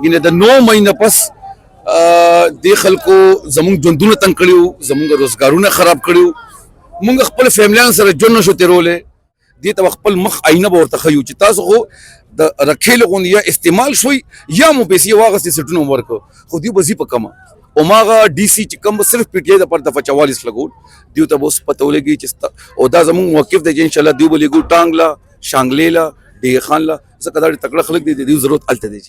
ګینه د 9 مهینه پس د خلکو زمونږ ژوندونه تنګ کړیو، زمونږ روزګارونه خراب کړیو، مونږ خپل فیملیان سره ژوند نشو تیرولی. دې ته خپل مخ آینه به ورته ښیو چې تاسو خو د رکھېلې غوندې یا استعمال شوي یا مو پیسې واغستې سیټونه مو ورکړه، خو دوی به ځي په کمه. هماغه ډي سي چې کوم به صرف پی ټي آی دپاره دفعه 44 لګول، دوی ته به اوس پته ولګي چې او دا زمونږ موقف دی چې انشاءالله دوی به لګو ټانګ له شانګلې له ډیګ خان له، ځکه دا ډېر تکړه خلک دي، د دوی ضرورت هلته دی.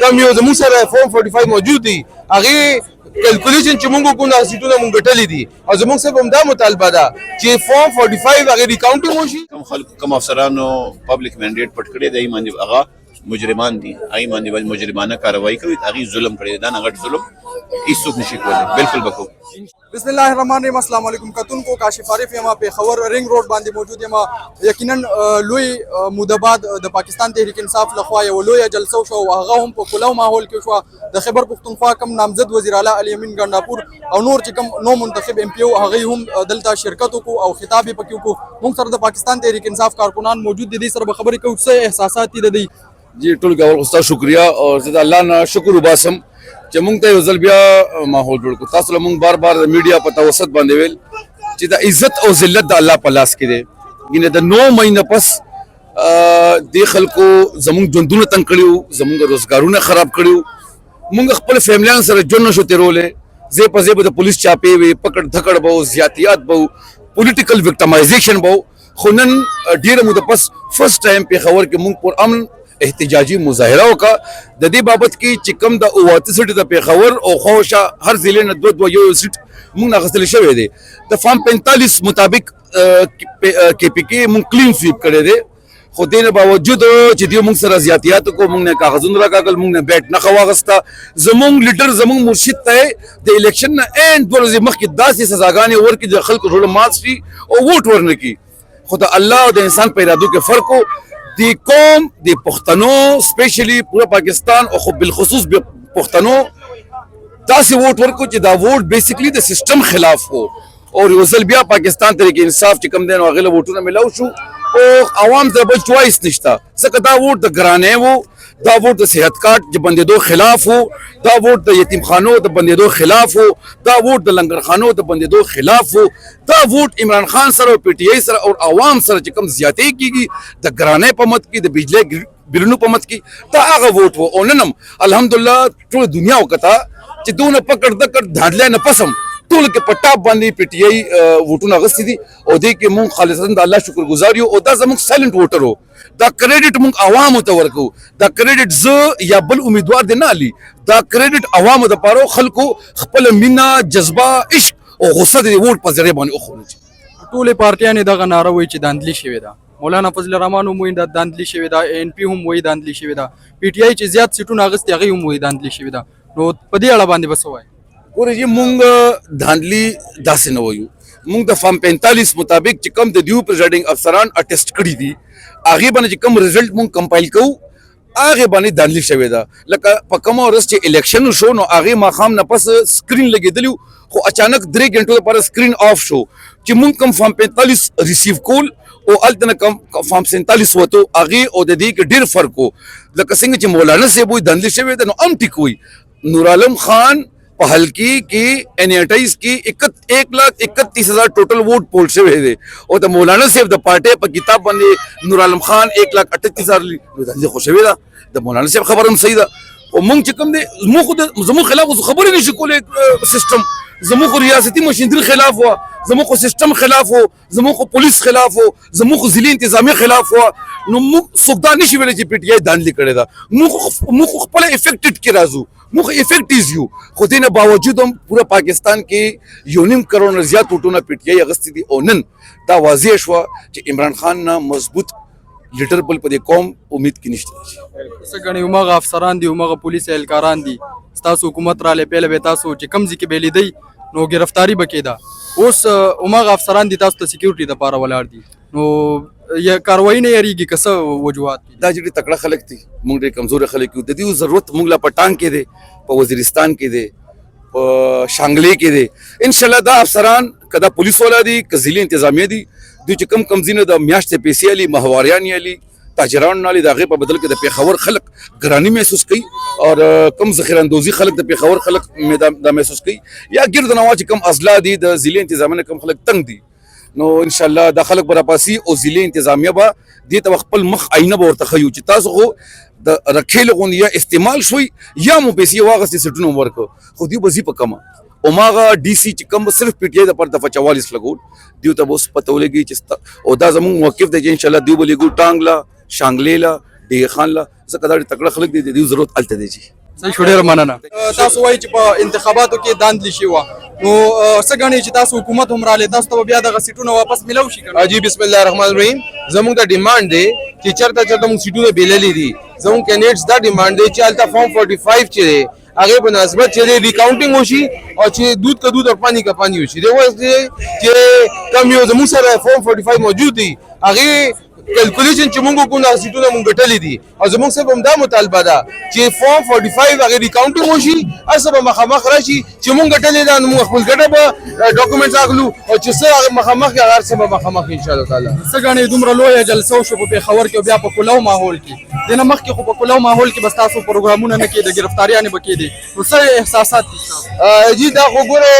کم یو زموږ سره فورم 45 موجود دي، هغې کیلکولیشن چې مونږ وکړو هغه سیټونه مونږ ګټلي دي، او زموږ صرف همدا مطالبه ده چې فورم 45 هغې ریکاونټینګ وشي. کم خلکو کم افسرانو پبلک مینډیټ پټ کړی دی، باندې هغه مجرمان دي، هغې باندې مجرمانه کاروایی کوي، هغې ظلم کړی دی. دا نه غټ ظلم هیڅوک نشي کولی، بالکل به کوو. بسم الله الرحمن الرحیم. السلام علیکم کتونکو، کاشف عارف یم، پیښور رنګ روډ باندې موجود یم. یقینا لوی مودباد د پاکستان تحریک انصاف لخوا یو لویه جلسه شو، هغه هم په کلو ماحول کې شو. د خیبر پښتونخوا کم نامزد وزیر اعلی علي امین ګنداپور او نور چې کم نو منتخب ام پی او هغه هم دلته شرکت وکړو او خطاب یې پکې وکړو. موږ سره د پاکستان تحریک انصاف کارکنان موجود دي، سره به خبرې کوو څه احساسات دي. جی ټول ګول استاد شکریا او زه د الله نه شکر وباسم چې مونږ ته یو ځل بیا ماحول جوړ کړو. تاسو له مونږ بار بار د میډیا په توسط باندې ویل چې د عزت او ذلت د الله په لاس کې دی. ګینه د 9 مهینه پس د خلکو زمونږ ژوندونه تنګ کړیو، زمونږ روزګارونه خراب کړیو، مونږ خپل فیملیان سره ژوند نشو تیرولی. زه په زه به د پولیس چاپې وي، پکړ دکړ به و، زیاتیات به و، پولیټیکل وکټمایزیشن به و. خو نن ډېره موده پس فرسټ ټایم پېښور کې مونږ پر امن احتجاجي مظاهره وکړه. د دې بابت کې چې کوم د 38 سیټ د پېښور او خوشا هر ضلع نه 2 یو سیټ مونږ اخیستل شوی دی. د فارم 45 مطابق کې پی کې مونږ کلین سویپ کړی دی، خو دې نه باوجود چې دوی مونږ سره زیاتیات کو، مونږ نه کاغذونه راکاږل، مونږ نه بیټ نه واغسته. زمونږ لیډر زمونږ مرشد ته د الیکشن نه این 2 ورځې مخکې داسې سزاګانې ورکړي د خلکو زړه مات شي او ووټ ورنه کړي. خو د الله او د انسان په ارادو کې فرق و. دی قوم دی پښتنو سپیشلی پورا پاکستان او خو بالخصوص پښتنو داسې ووټ ورکو چې دا ووټ بیسیکلی د سیستم خلاف وو، او یو ځل بیا پاکستان تحریک انصاف چې کوم دی نو هغې له ووټونه میلاو شو او عوام ته بل چوایس نشته، ځکه دا ووټ د ګرانۍ وو، دا ووټ د صحت کارت د بندېدو خلاف وو، دا ووټ د یتیم خانو د بندېدو خلاف وو، دا ووټ د لنګر خانو د بندېدو خلاف وو، دا ووټ عمران خان سره او پی ټي آی سره او عوام سره چې کوم زیاتې کېږي د ګرانۍ په مت کې، د بجلی بلونو په مت کې، دا هغه ووټ وو. او نن هم الحمدلله ټوله دنیا وکته چې دونه پکړ دکړ دھاډلی نه پسم ټول کې په ټاپ باندې پی ټي آی ووټونه اخیستي دي، او دې کې مونږ خالصتا د الله شکر ګزار یو. او دا زموږ سایلنټ ووټر و، دا کریډټ مونږ عوامو ته ورکو. دا کریډټ زه یا بل امیدوار دی نه علي، دا کریډټ عوامو دپاره خلکو خپله مینه، جذبه، عشق او غصه د ووټ په ذریعه باندې وښودل. ټولې پارټیانې دغه ناره وایي چې داندلي شوې ده. مولانا فضل الرحمن هم وایي داندلي شوې ده، ان پی هم وایي داندلي شوې ده، پی ټي آی چې زیات سیټونه اخیستي هغې هم وایي داندلي شوې ده. نو په دې اړه باندې به څه وایي؟ ګورې جي مونږ دھاندلي داسې نه وایو. مونږ د فارم 45 مطابق چې کوم د دیو پریزایډینګ افسران اټیسټ کړي دي هغې باندې چې کوم رزلټ مونږ کمپایل کوو هغې باندې دھاندلي شوې ده. لکه په کومه ورځ چې الیکشن شو نو هغې ماښام نه پس سکرین لګېدلي وو، خو اچانک 3 غنټو لپاره سکرین آف شو چې مونږ کوم فارم 45 ریسیو کول او هلته نه کوم فارم 47 وته هغې او د دې کې ډېر فرق و. لکه څنګه چې مولانا صاحب وایي دھاندلي شوې ده نو هم ټیک وایي. نور عالم خان په حلقې کې ان 28 کې 1,31,000 ټوټل ووټ پول شوی دی، او د مولانا صاحب د پارټۍ په کتاب باندې نور عالم خان 1,38,000 خو شوې ده. د مولانا صاحب خبره هم صحیح ده، او مونږ چې کوم دی زموږ خلاف خبرې نشي کولی سیسټم، زموږ ریاستي مشینري خلاف وه، زموږ سیسټم خلاف و، زموږ پولیس خلاف و، زموږ ضلعي انتظامیه خلاف وه. نو موږ څوک دا نشي ویلی چې پی ټي آی داندلي کړې ده. موږ خپله افیکټډ کې راځو، موږ افیکټیز یو، خو دې نه باوجود هم پوره پاکستان کې 1.5 کروڑ نه زیات ووټونه پی ټي آی اخیستي دي. او نن دا واضح شوه چې عمران خان نه مضبوط لیډر بل په دې قوم امید کې نشته. څه ګڼې هماغه افسران دي، هماغه پولیس اهلکاران دي، ستاسو حکومت رالی پیله به تاسو چې کوم ځای کې به لیدئ نو ګرفتاري به کېده. اوس هماغه افسران دي تاسو ته سکیورټي دپاره ولاړ دي، نو کاروایي نه یریږي که څه وجوهات دي؟ دا چې ډېر تکړه خلک دي، مونږ ډېر کمزوره خلک یو. د دې ضرورت مونږ لا په ټانګ کې دی، په وزیرستان کې دی، په شانګلې کې دی. انشاءالله دا افسران که دا پولیس والا دي که ضلعي انتظامیه دي، دوی چې کم ځینې د میاشتې پیسې علي، ماهواریان یې علي، تاجران نالي دا غي په بدل کې د پیښور خلک ګرانی محسوس کوي او کم ذخیره اندوزی خلک د پیښور خلک دا محسوس کوي یا ګرد نوا چې کم اضلاع دي د ضلع انتظامیه کم خلک تنگ دي نو ان شاء الله دا خلک براباسي او ضلع انتظامیه به دې ته خپل مخ آینه به ورته خيو چې تاسو خو د رکھیل غونډه استعمال شوي یا مو پیسې واغستې سټونو ورکو خو دی بزی په کما او ماغه ډي سي چې کوم صرف پی ټی آی د پر د 44 لګول دیو ته بوس پته ولګي چې او دا زموږ موقف دی چې ان شاء الله دیو بلګو ټانګلا شانګلیلا ډي خانلا زکه دا تکړه خلک دي دیو ضرورت الته دی صحیح شو ډیر مننه تاسو وایي چې په انتخاباتو کې داندلی شي وا نو څنګه غني چې تاسو حکومت هم را لې تاسو ته بیا د سیټونو واپس ملو شي کنه اجي بسم الله الرحمن الرحیم زموږ د ډیماند دی چې چرته موږ سیټونه بیللې دي زموږ کینډیډیټس دا ډیماند دی چې الته فارم 45 چې هغه په نسبت چې ریکاونټینګ وشي او چې دودھ کا دودھ او پانی کا پانی وشي دی وایي چې کم یو زموږ سره فارم 45 موجود دي هغه کیلکولیشن چې موږ کوو د سیټونو موږ ګټلې دي او زموږ سره هم دا مطالبه ده چې فارم 45 هغه ریکاونټینګ وشي اسبه مخامخ راشي چې موږ ګټلې ده نو موږ خپل ګټه به ډاکومېنټس اخلو او چې څه مخامخ هغه څه مخامخ ان شاء الله تعالی څنګه غني دومره لوی جلسه شو په پیښور کې بیا په کولو ماحول کې دنه مخ کې خو په کولو ماحول کې بس تاسو پروګرامونه نه کې د گرفتاریانه بکې دي نو څه احساسات دي جی دا خو ګوره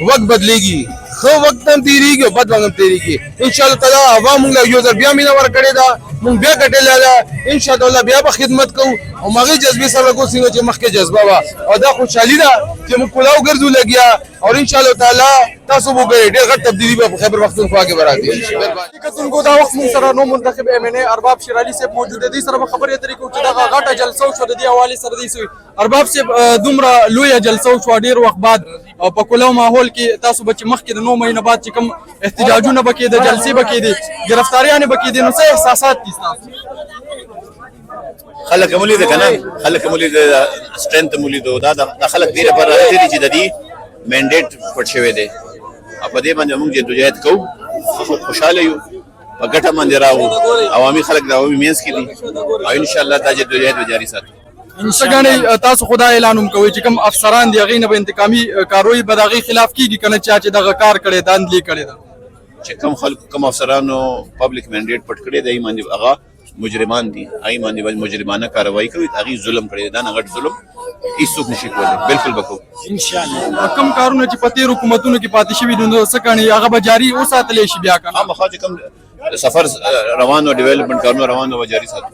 وخت بدلېږي خو وخت هم تیریږي او بد وخت هم تیریږي ان شاء الله تعالی عوام موږ یو ځل بیا مینه ورکړې ده موږ بیا ګټلې ده ان شاء الله بیا به خدمت کوو او مغه جذبې سره کو څنګه چې مخکې جذبه وا او دا خوشحالي ده چې موږ کولاو ګرځو لګیا او ان شاء الله تعالی تاسو وګورئ ډېر غټ تبدیلی به په خیبر پختونخوا کې برابر کتونکو دا وخت موږ سره نو منتخب ایم ان ای ارباب شیر علي صاحب موجود دي سره خبرې اترې کوو چې دا غټه جلسه شو د دې حواله سره دي سوی ارباب صاحب دومره لوی جلسه شو ډېر وخت بعد او په کولو ماحول کې تاسو بچ مخ کې د 9 مهینه بعد چې کوم احتجاجونه بکې د جلسې بکې دي گرفتاریانه بکې دي نو څه احساسات دي تاسو خلک مولي ده کنه خلک مولي ده سترنث مولي ده دا خلک ډیره پر راځي چې د دې منډیټ پټ شوی دی په دې باندې موږ جدوجہد کوو خوشاله یو په ګټه باندې راو عوامي خلک د عوامي مینس کې دي او ان شاء الله دا جدوجہد جاری ساتو څنګه تاسو خدای اعلان هم کوي چې کوم افسران دی غینه به انتقامي کاروي به دغه خلاف کیږي کنه چې دغه کار کړي داندلی کړي دا چې کوم خلک کوم افسرانو پبلک منډیټ پټ کړي دی باندې هغه مجرمان دي ای باندې مجرمانه کاروایی کوي هغه ظلم کړي دا نه غټ ظلم هیڅوک نشي کولای بالکل وکړو ان شاء الله کوم کارونه چې پتی حکومتونو کې پاتې شوی دي نو څنګه هغه به جاری اوساتلی شي بیا کنه هم خاطر کوم سفر روان او ډیولپمنٹ کارونه روان او جاری ساتو